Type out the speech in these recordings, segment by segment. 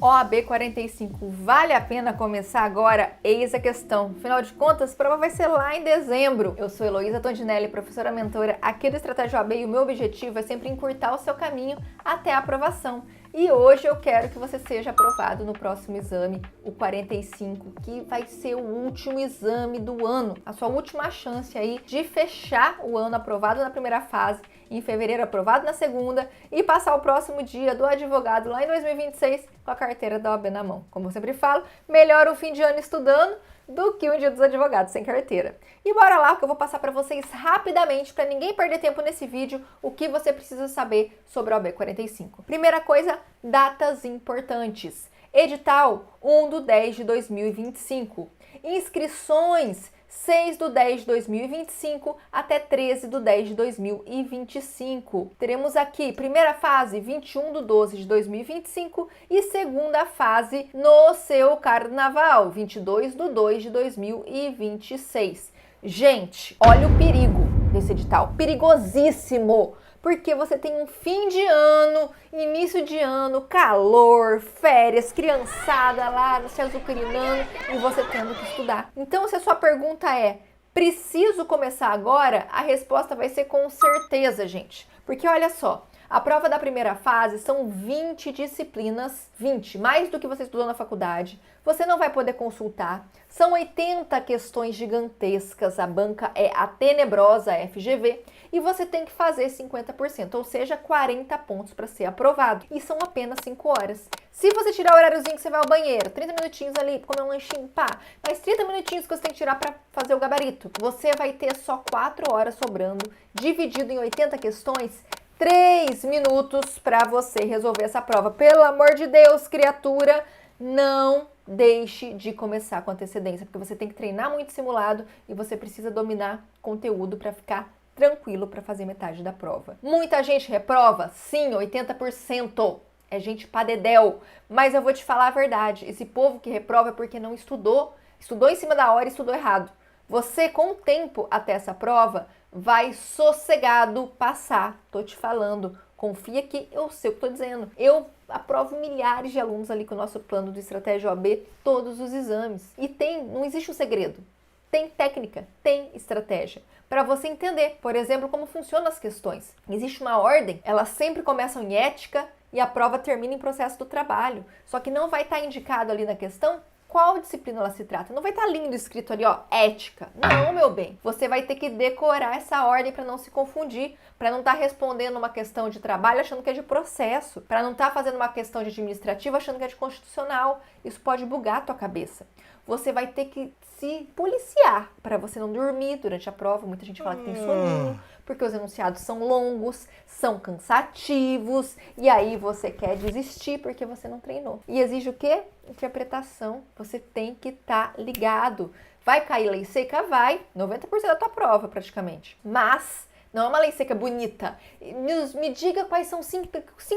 OAB 45, vale a pena começar agora? Eis a questão. Afinal de contas, a prova vai ser lá em dezembro. Eu sou Heloísa Tondinelli, professora mentora aqui do Estratégia OAB, e o meu objetivo é sempre encurtar o seu caminho até a aprovação. E hoje eu quero que você seja aprovado no próximo exame, o 45, que vai ser o último exame do ano. A sua última chance aí de fechar o ano aprovado na primeira fase, em fevereiro aprovado na segunda, e passar o próximo dia do advogado lá em 2026 com a carteira da OAB na mão. Como eu sempre falo, melhor um fim de ano estudando do que um dia dos advogados sem carteira. E bora lá que eu vou passar para vocês rapidamente, para ninguém perder tempo nesse vídeo, o que você precisa saber sobre a OAB 45. Primeira coisa, datas importantes. Edital 1/10 de 2025. Inscrições 6/10 de 2025 até 13/10 de 2025. Teremos aqui primeira fase 21/12 de 2025 e segunda fase no seu carnaval 22/2 de 2026. Gente, olha o perigo desse edital, perigosíssimo, porque você tem um fim de ano, início de ano, calor, férias, criançada lá se azucrinando e você tendo que estudar. Então, se a sua pergunta é, preciso começar agora? A resposta vai ser com certeza, gente. Porque olha só, a prova da primeira fase são 20 disciplinas, 20, mais do que você estudou na faculdade. Você não vai poder consultar. São 80 questões gigantescas, a banca é a tenebrosa FGV, e você tem que fazer 50%, ou seja, 40 pontos para ser aprovado. E são apenas 5 horas. Se você tirar o horáriozinho que você vai ao banheiro, 30 minutinhos ali, comer um lanchinho, pá, mais 30 minutinhos que você tem que tirar para fazer o gabarito, você vai ter só 4 horas sobrando, dividido em 80 questões, 3 minutos para você resolver essa prova. Pelo amor de Deus, criatura, não deixe de começar com antecedência, porque você tem que treinar muito simulado e você precisa dominar conteúdo para ficar tranquilo para fazer metade da prova. Muita gente reprova? Sim, 80%. É gente padedéu. Mas eu vou te falar a verdade. Esse povo que reprova é porque não estudou. Estudou em cima da hora e estudou errado. Você, com o tempo até essa prova, vai sossegado passar. Tô te falando. Confia que eu sei o que tô dizendo. Eu aprovo milhares de alunos ali com o nosso plano de estratégia OAB, todos os exames. E não existe um segredo. Tem técnica, tem estratégia. Para você entender, por exemplo, como funcionam as questões. Existe uma ordem, elas sempre começam em ética e a prova termina em processo do trabalho. Só que não vai estar indicado ali na questão qual disciplina ela se trata. Não vai estar lindo escrito ali, ó, ética. Não, meu bem. Você vai ter que decorar essa ordem para não se confundir, para não estar respondendo uma questão de trabalho achando que é de processo, para não estar fazendo uma questão de administrativo achando que é de constitucional. Isso pode bugar a tua cabeça. Você vai ter que se policiar para você não dormir durante a prova. Muita gente fala que tem soninho, porque os enunciados são longos, são cansativos, e aí você quer desistir porque você não treinou. E exige o quê? Interpretação. Você tem que estar ligado. Vai cair lei seca? Vai. 90% da tua prova, praticamente. Mas não é uma lei seca bonita. Me diga quais são cinco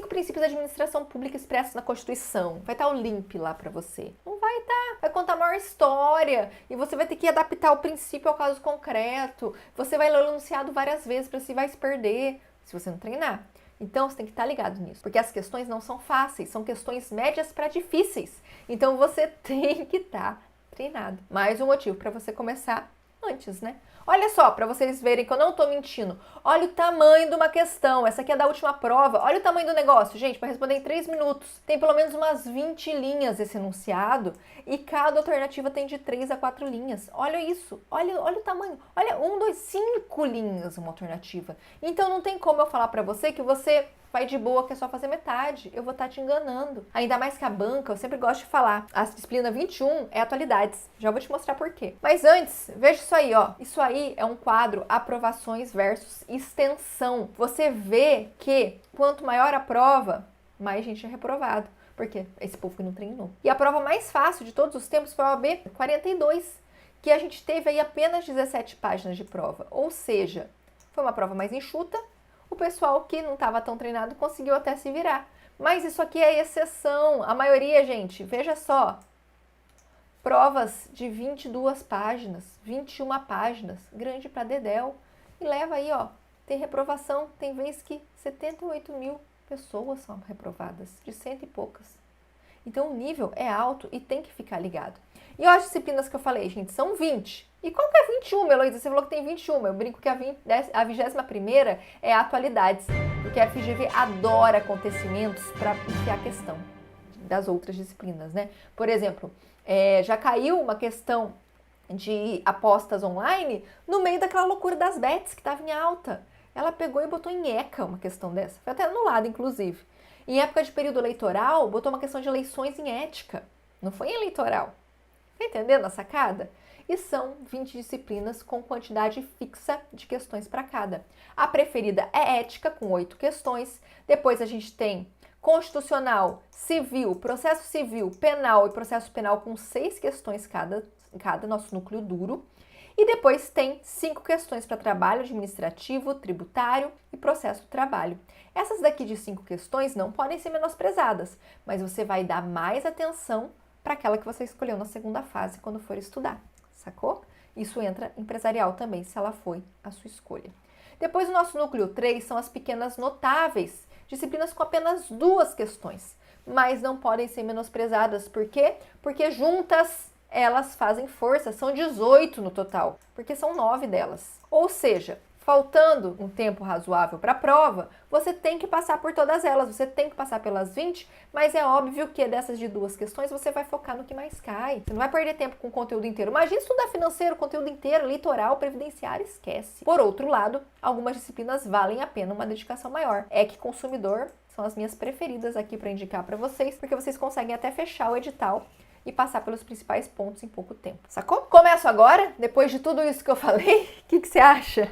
princípios da administração pública expressos na Constituição. Vai estar o link lá para você. Não vai estar. Vai contar a maior história. E você vai ter que adaptar o princípio ao caso concreto. Você vai ler o enunciado várias vezes para se vai se perder se você não treinar. Então, você tem que estar ligado nisso. Porque as questões não são fáceis. São questões médias para difíceis. Então, você tem que estar treinado. Mais um motivo para você começar antes, né? Olha só, para vocês verem que eu não tô mentindo. Olha o tamanho de uma questão. Essa aqui é da última prova. Olha o tamanho do negócio, gente, para responder em 3 minutos. Tem pelo menos umas 20 linhas esse enunciado e cada alternativa tem de 3 a 4 linhas. Olha isso. Olha o tamanho. Olha, 1, 2, 5 linhas uma alternativa. Então não tem como eu falar para você que você vai de boa, que é só fazer metade. Eu vou estar te enganando. Ainda mais que a banca, eu sempre gosto de falar. A disciplina 21 é atualidades. Já vou te mostrar por quê. Mas antes, veja isso aí, ó. Isso aí é um quadro aprovações versus extensão. Você vê que quanto maior a prova, mais gente é reprovado. Por quê? Esse povo que não treinou. E a prova mais fácil de todos os tempos foi a OAB 42, que a gente teve aí apenas 17 páginas de prova. Ou seja, foi uma prova mais enxuta. O pessoal que não estava tão treinado conseguiu até se virar. Mas isso aqui é exceção. A maioria, gente, veja só. Provas de 22 páginas, 21 páginas, grande para dedéu. E leva aí, ó, tem reprovação, tem vez que 78 mil pessoas são reprovadas, de 100 e poucas. Então o nível é alto e tem que ficar ligado. E as disciplinas que eu falei, gente, são 20. E qual que é 21, Heloísa? Você falou que tem 21. Eu brinco que a 21ª é atualidades, porque a FGV adora acontecimentos para enfiar a questão das outras disciplinas, né? Por exemplo, já caiu uma questão de apostas online no meio daquela loucura das bets que estava em alta. Ela pegou e botou em ECA uma questão dessa. Foi até anulada, inclusive. Em época de período eleitoral, botou uma questão de eleições em ética. Não foi em eleitoral. Tá entendendo a sacada? E são 20 disciplinas com quantidade fixa de questões para cada. A preferida é ética, com 8 questões. Depois a gente tem constitucional, civil, processo civil, penal e processo penal com 6 questões cada, nosso núcleo duro. E depois tem 5 questões para trabalho administrativo, tributário e processo do trabalho. Essas daqui de 5 questões não podem ser menosprezadas, mas você vai dar mais atenção para aquela que você escolheu na segunda fase quando for estudar, sacou? Isso entra empresarial também, se ela foi a sua escolha. Depois o nosso núcleo 3 são as pequenas notáveis, disciplinas com apenas 2 questões, mas não podem ser menosprezadas. Por quê? Porque juntas elas fazem força, são 18 no total, porque são 9 delas. Ou seja, faltando um tempo razoável para a prova, você tem que passar por todas elas, você tem que passar pelas 20, mas é óbvio que dessas de 2 questões você vai focar no que mais cai. Você não vai perder tempo com o conteúdo inteiro. Imagina estudar financeiro, conteúdo inteiro, litoral, previdenciário, esquece. Por outro lado, algumas disciplinas valem a pena uma dedicação maior. EC Consumidor são as minhas preferidas aqui para indicar para vocês, porque vocês conseguem até fechar o edital e passar pelos principais pontos em pouco tempo, sacou? Começo agora, depois de tudo isso que eu falei, o que você acha?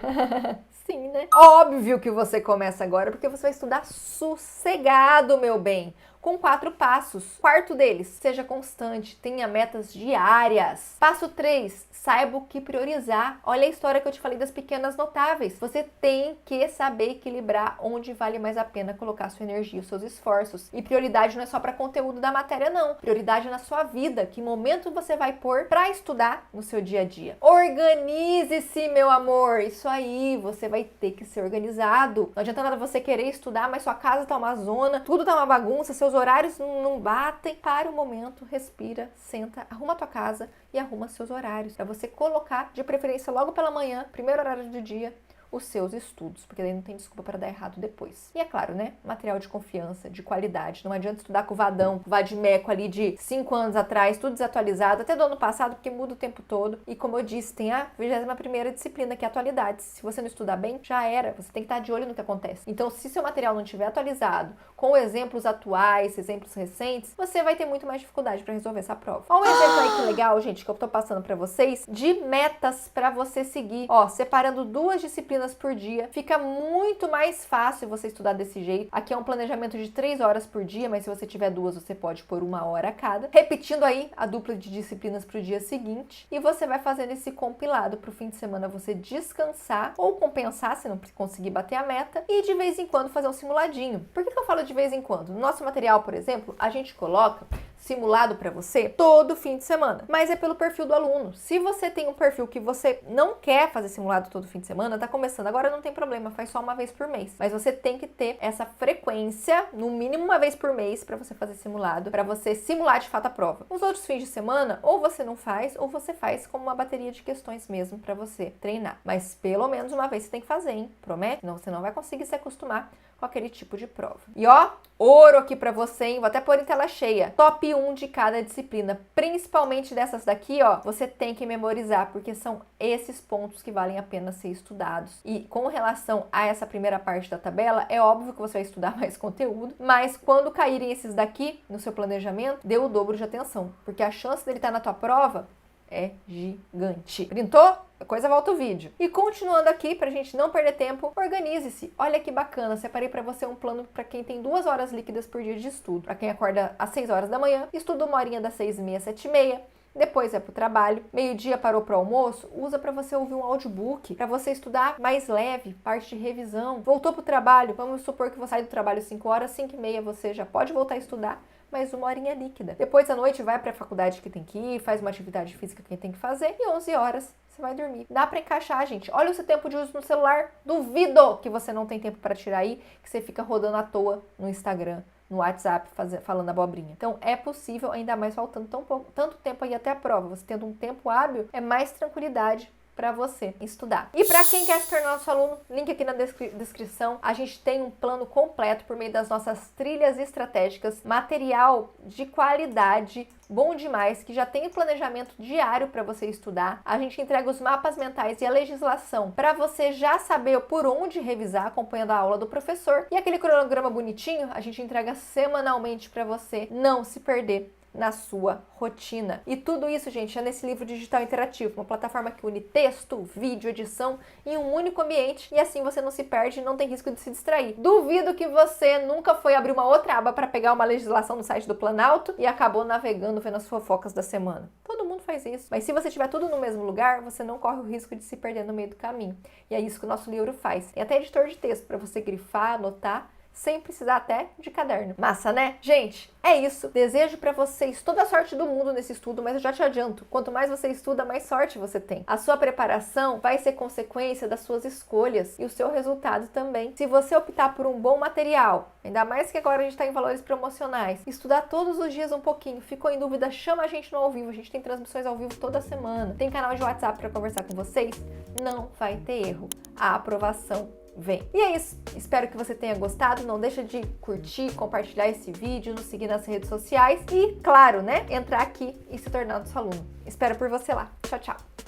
Sim, né? Óbvio que você começa agora, porque você vai estudar sossegado, meu bem, com 4 passos. Quarto deles, seja constante, tenha metas diárias. Passo 3, saiba o que priorizar. Olha a história que eu te falei das pequenas notáveis. Você tem que saber equilibrar onde vale mais a pena colocar sua energia, os seus esforços. E prioridade não é só para conteúdo da matéria, não. Prioridade é na sua vida. Que momento você vai pôr para estudar no seu dia a dia? Organize-se, meu amor. Isso aí, você vai ter que ser organizado. Não adianta nada você querer estudar, mas sua casa tá uma zona, tudo tá uma bagunça, seus horários não batem. Para um momento, respira, senta, arruma a tua casa e arruma seus horários, para você colocar, de preferência logo pela manhã, primeiro horário do dia, os seus estudos, porque daí não tem desculpa para dar errado depois. E é claro, né? Material de confiança, de qualidade. Não adianta estudar com o Vadão, com o Vadimeco ali de 5 anos atrás, tudo desatualizado, até do ano passado, porque muda o tempo todo. E como eu disse, tem a 21ª disciplina, que é atualidades. Se você não estudar bem, já era. Você tem que estar de olho no que acontece. Então, se seu material não estiver atualizado, com exemplos atuais, exemplos recentes, você vai ter muito mais dificuldade para resolver essa prova. Olha um exemplo aí que legal, gente, que eu tô passando para vocês, de metas para você seguir. Ó, separando 2 disciplinas por dia, fica muito mais fácil você estudar desse jeito. Aqui é um planejamento de 3 horas por dia, mas se você tiver 2, você pode pôr 1 hora a cada. Repetindo aí a dupla de disciplinas pro dia seguinte, e você vai fazendo esse compilado pro fim de semana você descansar ou compensar se não conseguir bater a meta, e de vez em quando fazer um simuladinho. Por que eu falo de vez em quando? No nosso material, por exemplo, a gente coloca simulado para você todo fim de semana, mas é pelo perfil do aluno. Se você tem um perfil que você não quer fazer simulado todo fim de semana, tá começando agora, não tem problema, faz só uma vez por mês, mas você tem que ter essa frequência, no mínimo uma vez por mês, para você fazer simulado, para você simular de fato a prova. Nos outros fins de semana, ou você não faz, ou você faz como uma bateria de questões mesmo para você treinar, mas pelo menos uma vez você tem que fazer, hein? Promete? Não, você não vai conseguir se acostumar com aquele tipo de prova. E ó, ouro aqui pra você, hein? Vou até pôr em tela cheia. Top 1 de cada disciplina, principalmente dessas daqui, ó, você tem que memorizar, porque são esses pontos que valem a pena ser estudados. E com relação a essa primeira parte da tabela, é óbvio que você vai estudar mais conteúdo, mas quando caírem esses daqui no seu planejamento, dê o dobro de atenção, porque a chance dele estar na tua prova é gigante. Printou? A coisa volta o vídeo. E continuando aqui, pra gente não perder tempo, organize-se. Olha que bacana, separei pra você um plano pra quem tem 2 horas líquidas por dia de estudo. Pra quem acorda às 6 horas da manhã, estuda 1 horinha das 6h30 às 7h30. Depois é pro trabalho, meio-dia parou pro almoço, usa para você ouvir um audiobook, para você estudar mais leve, parte de revisão. Voltou pro trabalho, vamos supor que você sai do trabalho 5 horas, 5h30 você já pode voltar a estudar, mais 1 horinha líquida. Depois à noite vai para a faculdade que tem que ir, faz uma atividade física que tem que fazer e 11 horas você vai dormir. Dá para encaixar, gente. Olha o seu tempo de uso no celular. Duvido que você não tem tempo para tirar aí, que você fica rodando à toa no Instagram, no WhatsApp falando abobrinha. Então é possível, ainda mais faltando tanto tempo aí até a prova. Você tendo um tempo hábil, é mais tranquilidade para você estudar. E para quem quer se tornar nosso aluno, link aqui na descrição. A gente tem um plano completo por meio das nossas trilhas estratégicas, material de qualidade, bom demais, que já tem planejamento diário para você estudar. A gente entrega os mapas mentais e a legislação para você já saber por onde revisar, acompanhando a aula do professor. E aquele cronograma bonitinho, a gente entrega semanalmente para você não se perder na sua rotina. E tudo isso, gente, é nesse livro digital interativo, uma plataforma que une texto, vídeo, edição em um único ambiente, e assim você não se perde e não tem risco de se distrair. Duvido que você nunca foi abrir uma outra aba para pegar uma legislação no site do Planalto e acabou navegando vendo as fofocas da semana. Todo mundo faz isso. Mas se você tiver tudo no mesmo lugar, você não corre o risco de se perder no meio do caminho. E é isso que o nosso livro faz. Tem até editor de texto para você grifar, anotar, sem precisar até de caderno. Massa, né? Gente, é isso. Desejo pra vocês toda a sorte do mundo nesse estudo, mas eu já te adianto, quanto mais você estuda, mais sorte você tem. A sua preparação vai ser consequência das suas escolhas e o seu resultado também. Se você optar por um bom material, ainda mais que agora a gente tá em valores promocionais, estudar todos os dias um pouquinho, ficou em dúvida, chama a gente no ao vivo. A gente tem transmissões ao vivo toda semana. Tem canal de WhatsApp pra conversar com vocês. Não vai ter erro. A aprovação vem. E é isso. Espero que você tenha gostado. Não deixa de curtir, compartilhar esse vídeo, nos seguir nas redes sociais e, claro, né, entrar aqui e se tornar nosso aluno. Espero por você lá. Tchau, tchau.